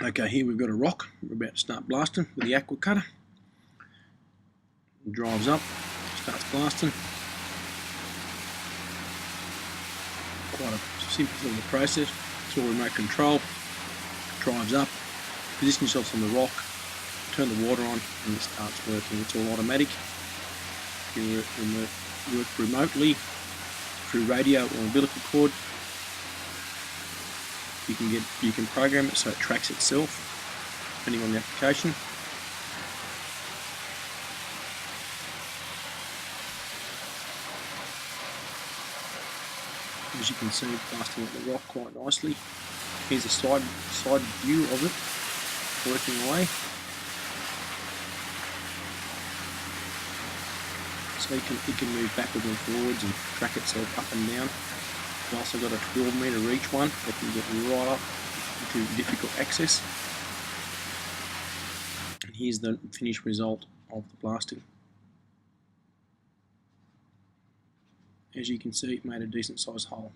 Okay, here we've got a rock. We're about to start blasting with the aqua cutter. It drives up, starts blasting. Quite a simple little process. It's all remote control. Drives up, position yourself on the rock, turn the water on, and it starts working. It's all automatic. You work remotely through radio or umbilical cord. You can program it so it tracks itself, depending on the application. As you can see, blasting at the rock quite nicely. Here's a side view of it working away. So it can move backwards and forwards and track itself up and down. We've also got a 12-metre reach one that can get right up into difficult access. And here's the finished result of the blasting. As you can see, it made a decent sized hole.